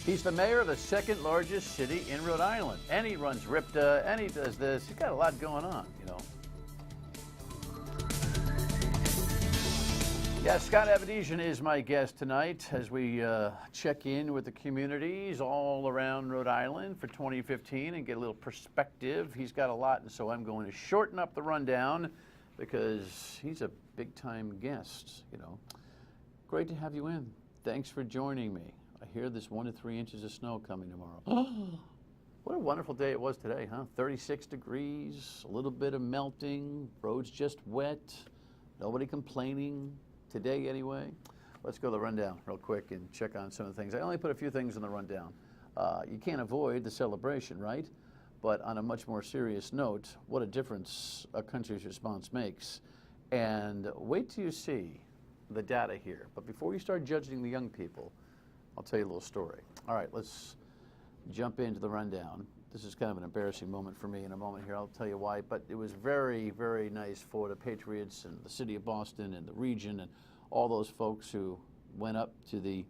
He's the mayor of the second largest city in Rhode Island, and he runs RIPTA, and he does this. He's got a lot going on, you know. Yeah, Scott Avedisian is my guest tonight as we check in with the communities all around Rhode Island for 2015 and get a little perspective. He's got a lot, and so I'm going to shorten up the rundown because he's a big-time guest, you know. Great to have you in. Thanks for joining me. I hear there's 1 to 3 inches of snow coming tomorrow. What a wonderful day it was today, huh? 36 degrees, a little bit of melting, roads just wet, nobody complaining. Today, anyway. Let's go to the rundown real quick and check on some of the things. I only put a few things in the rundown. You can't avoid the celebration, right? But on a much more serious note, what a difference a country's response makes. And wait till you see the data here. But before you start judging the young people, I'll tell you a little story. All right, let's jump into the rundown. This is kind of an embarrassing moment for me in a moment here. I'll tell you why, but it was very, very nice for the Patriots and the city of Boston and the region and all those folks who went up to the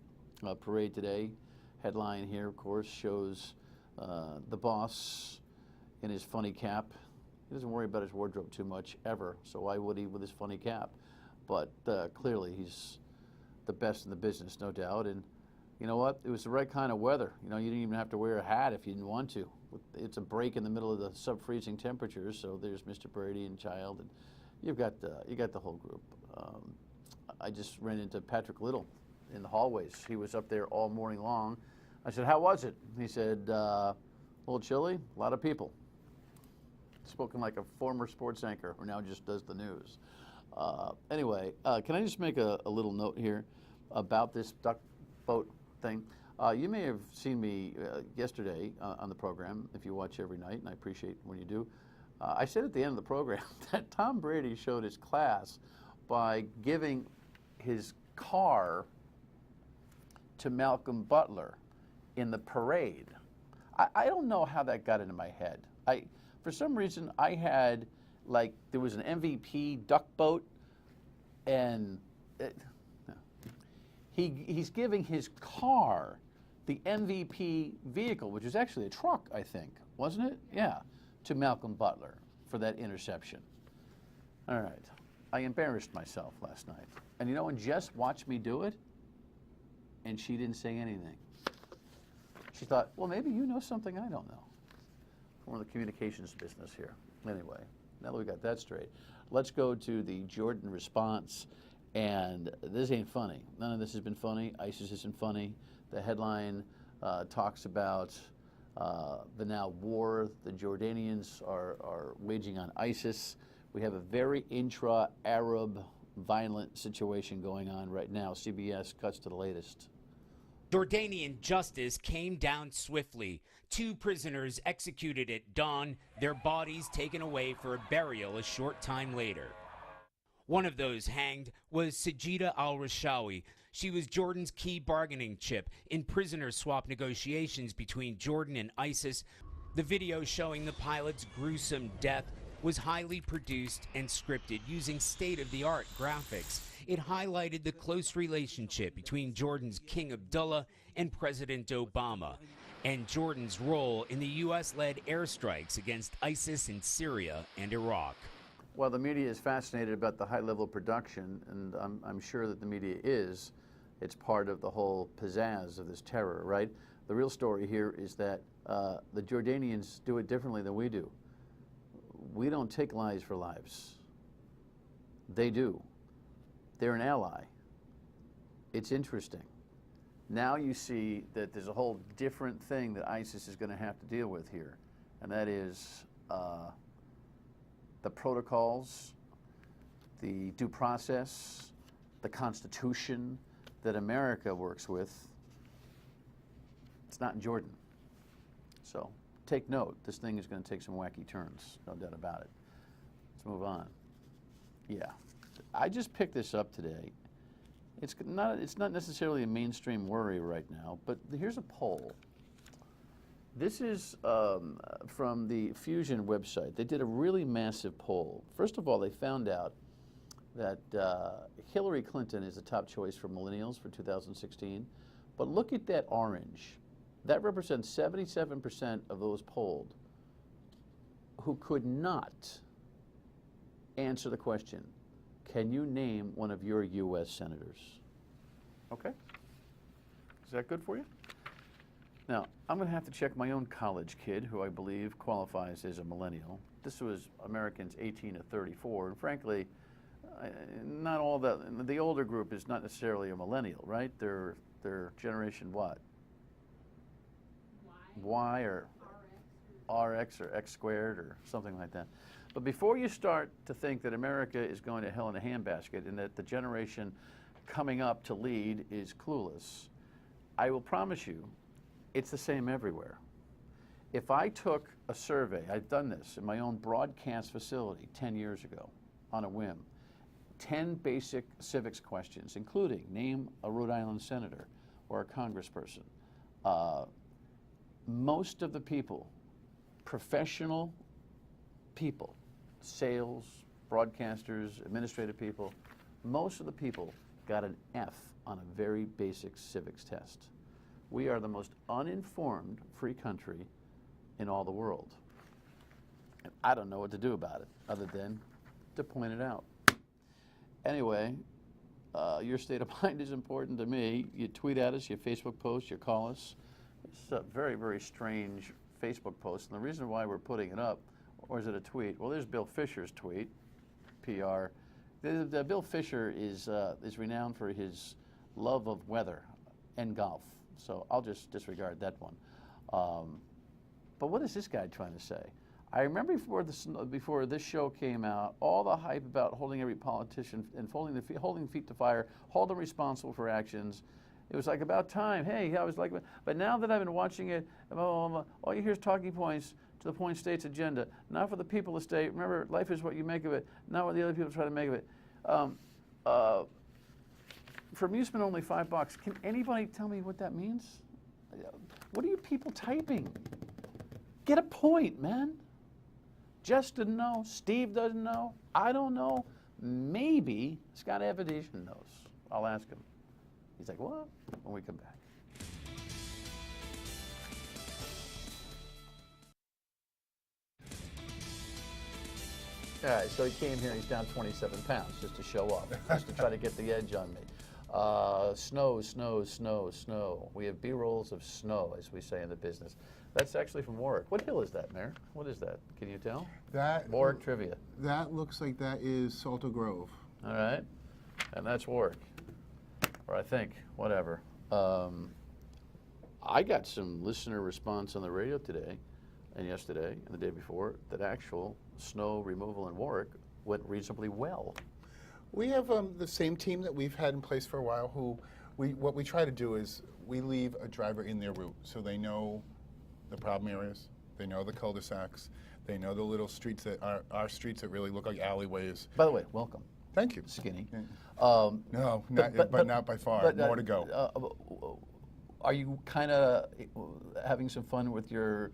parade today. Headline here, of course, shows the boss in his funny cap. He doesn't worry about his wardrobe too much, ever, so why would he with his funny cap? But clearly he's the best in the business, no doubt. And you know what? It was the right kind of weather. You know, you didn't even have to wear a hat if you didn't want to. It's a break in the middle of the sub-freezing temperatures, so there's Mr. Brady and Child, and you got the whole group. I just ran into Patrick Little in the hallways. He was up there all morning long. I said, "How was it?" He said, "A little chilly, a lot of people." Spoken like a former sports anchor who now just does the news. Anyway, can I just make a little note here about this duck boat thing? You may have seen me yesterday on the program, if you watch every night, and I appreciate when you do. I said at the end of the program that Tom Brady showed his class by giving his car to Malcolm Butler in the parade. I don't know how that got into my head. For some reason, I had, like, there was an MVP duck boat, and he's giving his car the MVP vehicle, which was actually a truck, I think, wasn't it? Yeah, to Malcolm Butler for that interception. All right, I embarrassed myself last night. And you know, and Jess watched me do it, and she didn't say anything. She thought, well, maybe you know something I don't know. We're in the communications business here. Anyway, now that we got that straight, let's go to the Jordan response. And this ain't funny. None of this has been funny. ISIS isn't funny. The headline talks about the now war the Jordanians are waging on ISIS. We have a very intra-Arab violent situation going on right now. CBS cuts to the latest. Jordanian justice came down swiftly. 2 prisoners executed at dawn, their bodies taken away for a burial a short time later. One of those hanged was Sajida al-Rashawi. She was Jordan's key bargaining chip in prisoner swap negotiations between Jordan and ISIS. The video showing the pilot's gruesome death was highly produced and scripted using state-of-the-art graphics. It highlighted the close relationship between Jordan's King Abdullah and President Obama, and Jordan's role in the U.S.-led airstrikes against ISIS in Syria and Iraq. Well, the media is fascinated about the high-level production, and I'm sure that the media is. It's part of the whole pizzazz of this terror, right? The real story here is that the Jordanians do it differently than we do. We don't take lives for lives. They do. They're an ally. It's interesting. Now you see that there's a whole different thing that ISIS is going to have to deal with here, and that is the protocols, the due process, the Constitution that America works with. It's not in Jordan. So take note, this thing is going to take some wacky turns, no doubt about it. Let's move on. Yeah, I just picked this up today. It's not necessarily a mainstream worry right now, but here's a poll. This is from the Fusion website. They did a really massive poll. First of all, they found out that Hillary Clinton is the top choice for millennials for 2016. But look at that orange. That represents 77% of those polled who could not answer the question, can you name one of your U.S. senators? Okay? Is that good for you? Now, I'm going to have to check my own college kid, who I believe qualifies as a millennial. This was Americans 18 to 34, and frankly, not all the older group is not necessarily a millennial, right? They're generation what? Y or RX or X squared or something like that. But before you start to think that America is going to hell in a handbasket and that the generation coming up to lead is clueless, I will promise you it's the same everywhere. If I took a survey, I've done this in my own broadcast facility 10 years ago on a whim, 10 basic civics questions, including name a Rhode Island senator or a congressperson. Most of the people, professional people, sales, broadcasters, administrative people, most of the people got an F on a very basic civics test. We are the most uninformed free country in all the world. And I don't know what to do about it other than to point it out. Anyway, your state of mind is important to me. You tweet at us, you Facebook post, you call us. It's a very, very strange Facebook post. And the reason why we're putting it up, or is it a tweet? Well, there's Bill Fisher's tweet, PR. Bill Fisher is renowned for his love of weather and golf. So I'll just disregard that one. But what is this guy trying to say? I remember before this show came out, all the hype about holding every politician and holding feet to fire, hold them responsible for actions. It was like about time. Hey, I was like, but now that I've been watching it, all you hear is talking points to the point state's agenda. Not for the people of the state. Remember, life is what you make of it, not what the other people try to make of it. For amusement, only $5. Can anybody tell me what that means? What are you people typing? Get a point, man. Jess didn't know. Steve doesn't know. I don't know. Maybe Scott Avedisian knows. I'll ask him. He's like, what? When we come back. All right, so he came here and he's down 27 pounds just to show off, just to try to get the edge on me. Snow, snow, snow, snow. We have B-rolls of snow, as we say in the business. That's actually from Warwick. What hill is that, Mayor? What is that? Can you tell? Warwick trivia. That looks like that is Salter Grove. All right, and that's Warwick, or I think, whatever. I got some listener response on the radio today and yesterday and the day before that actual snow removal in Warwick went reasonably well. We have the same team that we've had in place for a while what we try to do is we leave a driver in their route so they know the problem areas, they know the cul-de-sacs, they know the little streets that are streets that really look like alleyways. By the way, welcome. Thank you. Skinny. Yeah. No, but not by far. More to go. Are you kind of having some fun with your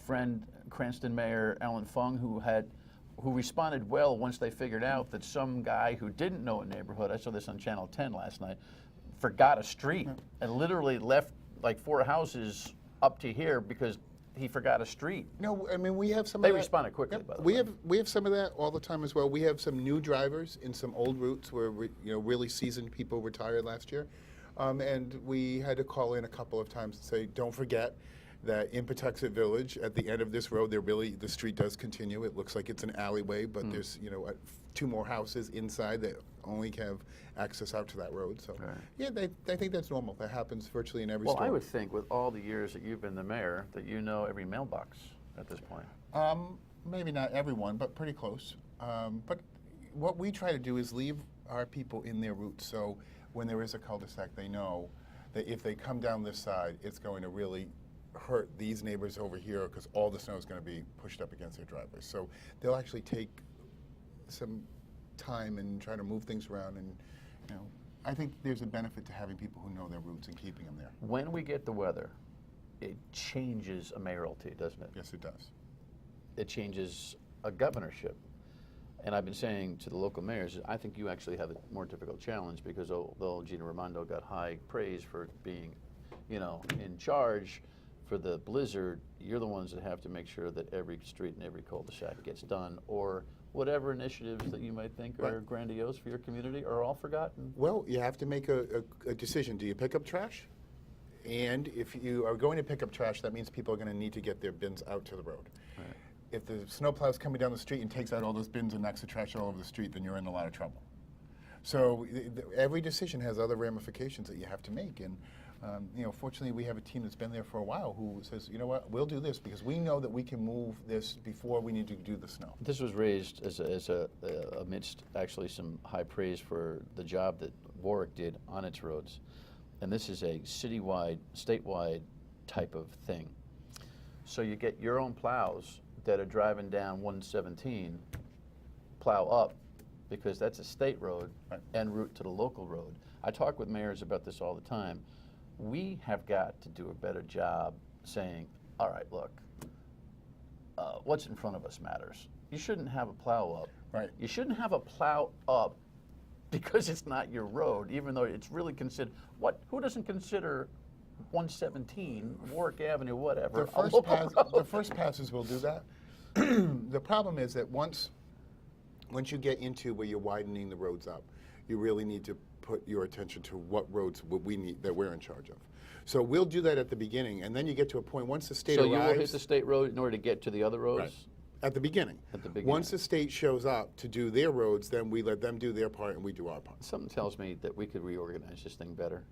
friend Cranston Mayor Alan Fung, who responded well once they figured out that some guy who didn't know a neighborhood, I saw this on Channel 10 last night, forgot a street and literally left like 4 houses up to here because he forgot a street. No, I mean, we have some They of that. responded quickly, Yep. by the way. We have some of that all the time as well. We have some new drivers in some old routes where really seasoned people retired last year. And we had to call in a couple of times and say, don't forget that in Patuxent Village, at the end of this road, the street does continue. It looks like it's an alleyway, but there's 2 more houses inside that only have access out to that road. So yeah, I think that's normal. That happens virtually in every store. Well, I would think with all the years that you've been the mayor that you know every mailbox at this point. Maybe not everyone, but pretty close. But what we try to do is leave our people in their route. So when there is a cul-de-sac, they know that if they come down this side, it's going to really hurt these neighbors over here because all the snow is going to be pushed up against their driveways. So they'll actually take some time and try to move things around. And I think there's a benefit to having people who know their routes and keeping them there. When we get the weather, it changes a mayoralty, doesn't it? Yes, it does. It changes a governorship. And I've been saying to the local mayors, I think you actually have a more difficult challenge because although Gina Raimondo got high praise for being in charge for the blizzard, you're the ones that have to make sure that every street and every cul-de-sac gets done, or whatever initiatives that you might think are grandiose for your community are all forgotten. Well, you have to make a decision. Do you pick up trash? And if you are going to pick up trash, that means people are going to need to get their bins out to the road. Right. If the snowplow's coming down the street and takes out all those bins and knocks the trash all over the street, then you're in a lot of trouble. So every decision has other ramifications that you have to make. And fortunately, we have a team that's been there for a while who says, you know what, we'll do this because we know that we can move this before we need to do the snow. This was raised amidst actually some high praise for the job that Warwick did on its roads. And this is a citywide, statewide type of thing. So you get your own plows that are driving down 117, plow up, because that's a state road en route to the local road. I talk with mayors about this all the time. We have got to do a better job saying, all right, look, what's in front of us matters. You shouldn't have a plow up. Right. You shouldn't have a plow up because it's not your road, even though it's really considered. Who doesn't consider 117, Warwick Avenue, whatever, The first passes will do that. The problem is that once you get into where you're widening the roads up, you really need to put your attention to what roads we need that we're in charge of. So we'll do that at the beginning, and then you get to a point once the state arrives. So you will hit the state road in order to get to the other roads? Right. At the beginning. At the beginning. Once the state shows up to do their roads, then we let them do their part and we do our part. Something tells me that we could reorganize this thing better.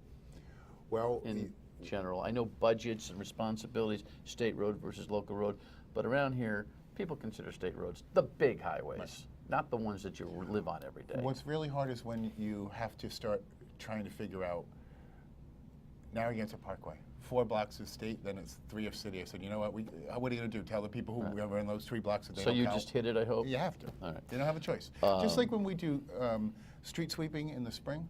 Well, in general, I know budgets and responsibilities, state road versus local road, but around here, people consider state roads the big highways, not the ones that you live on every day. What's really hard is when you have to start trying to figure out Narragansett Parkway. 4 blocks is state, then it's 3 of city. I said, you know what are you going to do? Tell the people who are in those 3 blocks that they don't count? So you just hit it, I hope? You have to. All right. They don't have a choice. Just like when we do street sweeping in the spring,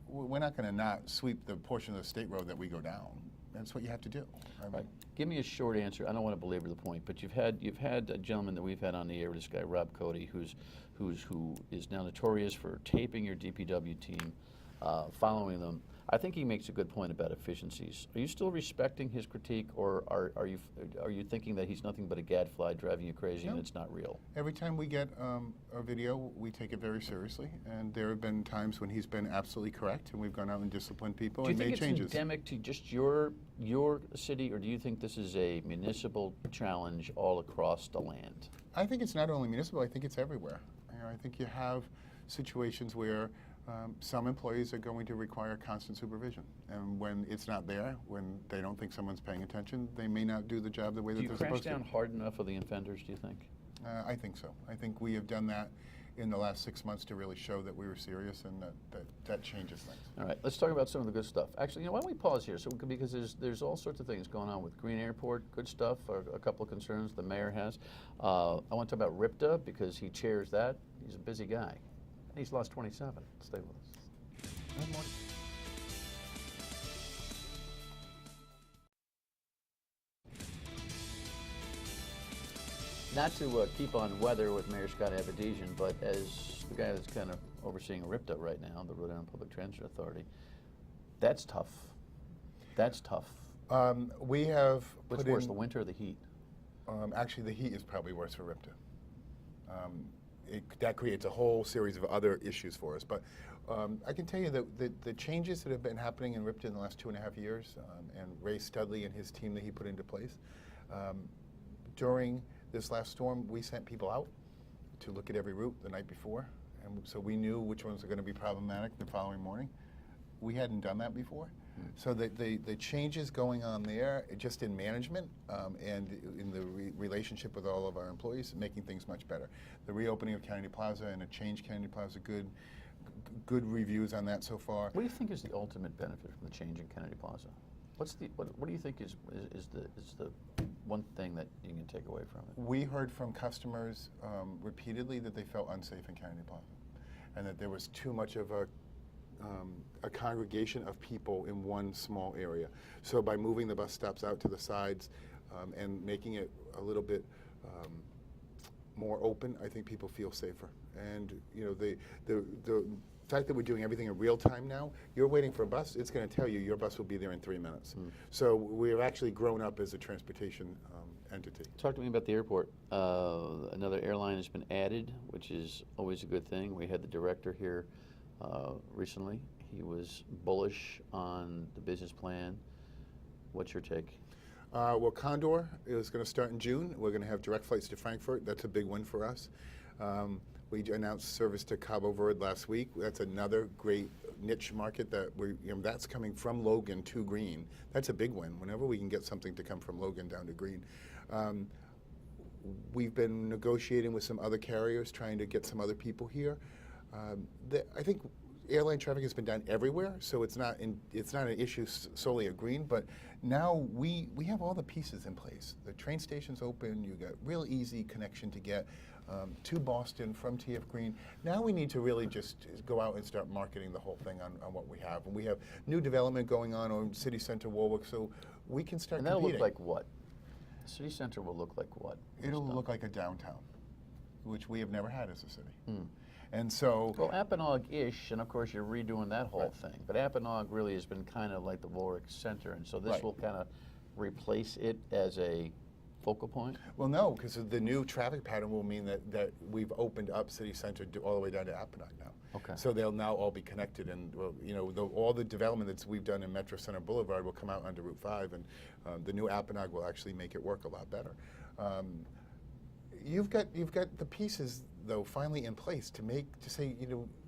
we're not going to not sweep the portion of the state road that we go down. That's what you have to do. Right. Give me a short answer. I don't want to belabor the point, but you've had a gentleman that we've had on the air, this guy Rob Cody, who is now notorious for taping your DPW team, following them. I think he makes a good point about efficiencies. Are you still respecting his critique, or are you thinking that he's nothing but a gadfly driving you crazy and it's not real? Every time we get a video, we take it very seriously, and there have been times when he's been absolutely correct, and we've gone out and disciplined people and made changes. Do you think it's endemic to just your city, or do you think this is a municipal challenge all across the land? I think it's not only municipal. I think it's everywhere. I think you have situations where some employees are going to require constant supervision. And when it's not there, when they don't think someone's paying attention, they may not do the job the way that they're supposed to. Do you crash down hard enough of the offenders, do you think? I think so. I think we have done that in the last 6 months to really show that we were serious, and that changes things. All right, let's talk about some of the good stuff. Actually, why don't we pause here? So because there's all sorts of things going on with Green Airport, good stuff, or a couple of concerns the mayor has. I want to talk about RIPTA because he chairs that. He's a busy guy. He's lost 27. Stay with us. Good morning. Not to keep on weather with Mayor Scott Avedisian, but as the guy that's kind of overseeing RIPTA right now, the Rhode Island Public Transit Authority, that's tough. That's tough. We have What's worse, the winter or the heat? Actually, the heat is probably worse for RIPTA. That creates a whole series of other issues for us. But I can tell you that the changes that have been happening in RIPTA in the last 2.5 years, and Ray Studley and his team that he put into place, during this last storm, we sent people out to look at every route the night before, and so we knew which ones are going to be problematic the following morning. We hadn't done that before. So the changes going on there, just in management and in the relationship with all of our employees, making things much better. The reopening of Kennedy Plaza and a changed Kennedy Plaza, good reviews on that so far. What do you think is the ultimate benefit from the change in Kennedy Plaza? What do you think is the one thing that you can take away from it? We heard from customers repeatedly that they felt unsafe in Kennedy Plaza, and that there was too much of a congregation of people in one small area. So by moving the bus stops out to the sides and making it a little bit more open, I think people feel safer. And fact that we're doing everything in real time now, you're waiting for a bus, it's going to tell you your bus will be there in 3 minutes. So we've actually grown up as a transportation entity. Talk to me about the airport. Another airline has been added, which is always a good thing. We had the director here recently. He was bullish on the business plan. What's your take? Well, Condor is going to start in June. We're going to have direct flights to Frankfurt. That's a big win for us. We announced service to Cabo Verde last week. That's another great niche market that that's coming from Logan to Green. That's a big win. Whenever we can get something to come from Logan down to Green. We've been negotiating with some other carriers, trying to get some other people here. I think airline traffic has been down everywhere, so it's not an issue solely at Green. But now we have all the pieces in place. The train station's open. You got real easy connection to get to Boston from TF Green. Now we need to really just go out and start marketing the whole thing on what we have. And we have new development going on City Center Warwick, so we can start And that'll competing. look like what? City Center will look like what? It'll look like a downtown, which we have never had as a city. And so, well, Apponaug-ish, and of course you're redoing that whole thing. But Apponaug really has been kind of like the Warwick Center, and so this will kind of replace it as a focal point? Well, no, because the new traffic pattern will mean that we've opened up City Center all the way down to Apponaug now. Okay. So they'll now all be connected, and all the development that we've done in Metro Center Boulevard will come out onto Route 5, and the new Apponaug will actually make it work a lot better. You've got the pieces though finally in place to say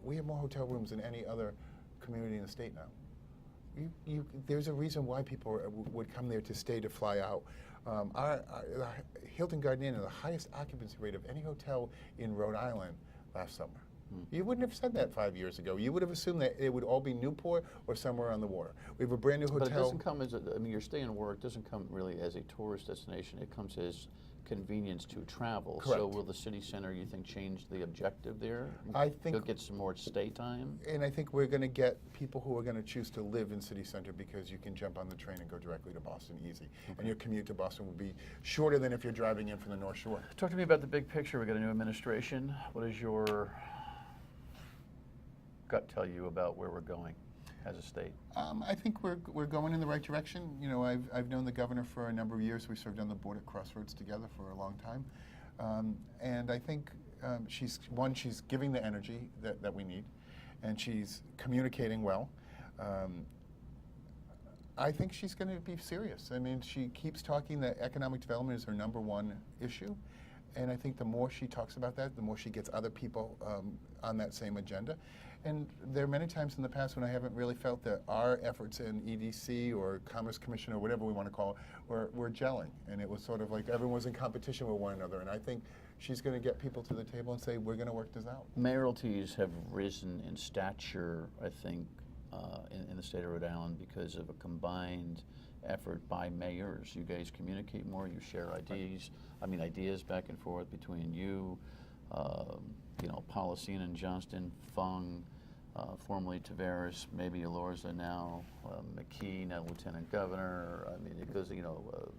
we have more hotel rooms than any other community in the state now. There's a reason why people would come there to stay, to fly out. Our Hilton Garden Inn had the highest occupancy rate of any hotel in Rhode Island last summer. You wouldn't have said that 5 years ago. You would have assumed that it would all be Newport or somewhere on the water. We have a brand new hotel. But it doesn't come as your stay and work doesn't come really as a tourist destination. It comes as convenience to travel. Correct. So will the city center, you think, change the objective there? I think you'll get some more stay time. And I think we're going to get people who are going to choose to live in City Center because you can jump on the train and go directly to Boston easy. Okay. And your commute to Boston will be shorter than if you're driving in from the North Shore. Talk to me about the big picture. We got a new administration. What does your gut tell you about where we're going as a state? I think we're going in the right direction. I've known the governor for a number of years. We served on the board at Crossroads together for a long time, and I think she's giving the energy that we need, and she's communicating well. I think she's going to be serious. I mean, she keeps talking that economic development is her #1 issue, and I think the more she talks about that, the more she gets other people on that same agenda. And there are many times in the past when I haven't really felt that our efforts in EDC or Commerce Commission or whatever we want to call it were gelling. And it was sort of like everyone was in competition with one another. And I think she's going to get people to the table and say, we're going to work this out. Mayoralties have risen in stature, I think, in the state of Rhode Island because of a combined effort by mayors. You guys communicate more, you share ideas back and forth between you, Policine and Johnston, Fung, formerly Tavares, maybe Elorza now, McKee, now Lieutenant Governor. I mean, it goes,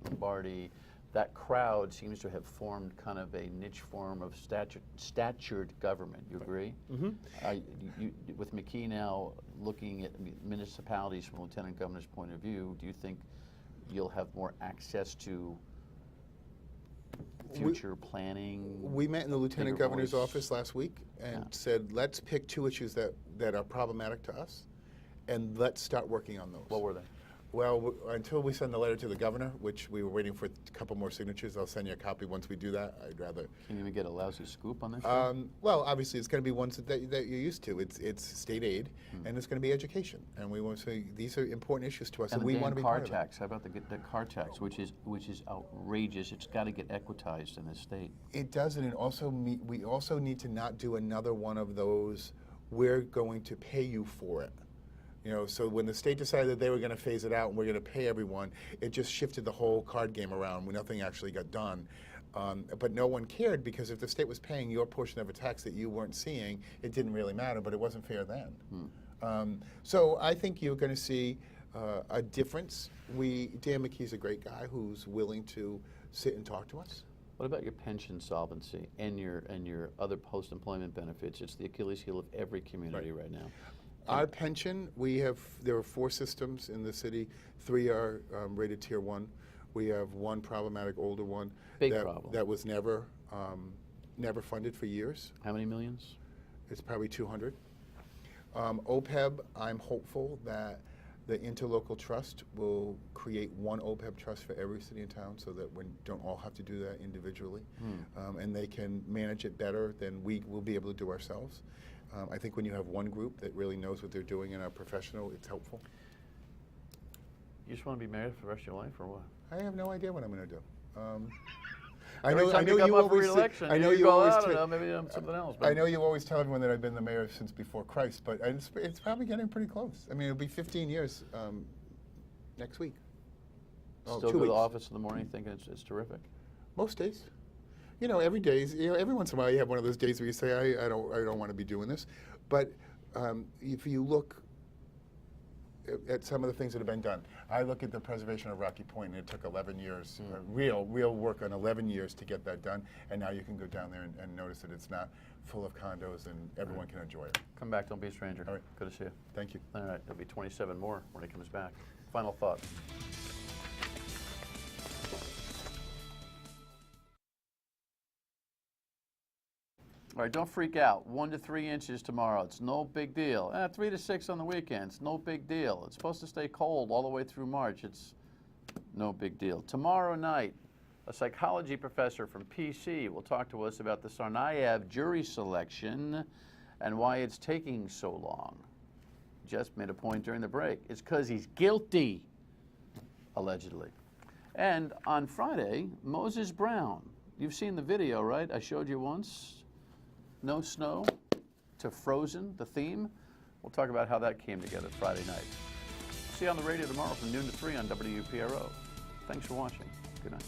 Lombardi. That crowd seems to have formed kind of a niche form of statured government. You agree? Mm-hmm. With McKee now looking at municipalities from Lieutenant Governor's point of view, do you think you'll have more access to future planning? We met in the Lieutenant Governor's office last week and said, let's pick 2 issues that are problematic to us, and let's start working on those. What were they? Well, until we send the letter to the governor, which we were waiting for a couple more signatures, I'll send you a copy once we do that. I'd rather. Can you even get a lousy scoop on this? Well, obviously, it's going to be ones that you're used to. It's state aid, and it's going to be education, and we want to say these are important issues to us, and we want to be car part of it. tax. How about the car tax, which is outrageous? It's got to get equitized in this state. It does, and we also need to not do another one of those. We're going to pay you for it. So when the state decided that they were going to phase it out and we're going to pay everyone, it just shifted the whole card game around when nothing actually got done. But no one cared because if the state was paying your portion of a tax that you weren't seeing, it didn't really matter, but it wasn't fair then. So I think you're going to see a difference. Dan McKee's a great guy who's willing to sit and talk to us. What about your pension solvency and your other post-employment benefits? It's the Achilles heel of every community right now. Our pension, there are 4 systems in the city. 3 are rated Tier 1. We have one problematic older one Big problem. that was never funded for years. How many millions? It's probably 200. OPEB, I'm hopeful that the interlocal trust will create one OPEB trust for every city and town so that we don't all have to do that individually. And they can manage it better than we will be able to do ourselves. I think when you have one group that really knows what they're doing and are professional, it's helpful. You just want to be married for the rest of your life, or what? I have no idea what I'm going to do. Every time you come up for re-election, you go, I don't know, maybe something else. But I know you always tell everyone that I've been the mayor since before Christ, but it's probably getting pretty close. I mean, it'll be 15 years next week. Still 2 go to weeks. the office in the morning thinking it's terrific. Most days. You know, every once in a while you have one of those days where you say, I don't want to be doing this. But if you look at some of the things that have been done, I look at the preservation of Rocky Point, and it took 11 years, real work on 11 years to get that done. And now you can go down there and notice that it's not full of condos and everyone can enjoy it. Come back, don't be a stranger. All right. Good to see you. Thank you. All right, there'll be 27 more when he comes back. Final thought. All right, don't freak out. 1 to 3 inches tomorrow. It's no big deal. 3 to 6 on the weekends. No big deal. It's supposed to stay cold all the way through March. It's no big deal. Tomorrow night, a psychology professor from PC will talk to us about the Tsarnaev jury selection and why it's taking so long. Just made a point during the break. It's because he's guilty, allegedly. And on Friday, Moses Brown. You've seen the video, right? I showed you once. No Snow to Frozen, the theme. We'll talk about how that came together Friday night. See you on the radio tomorrow from noon to 3 on WPRO. Thanks for watching. Good night.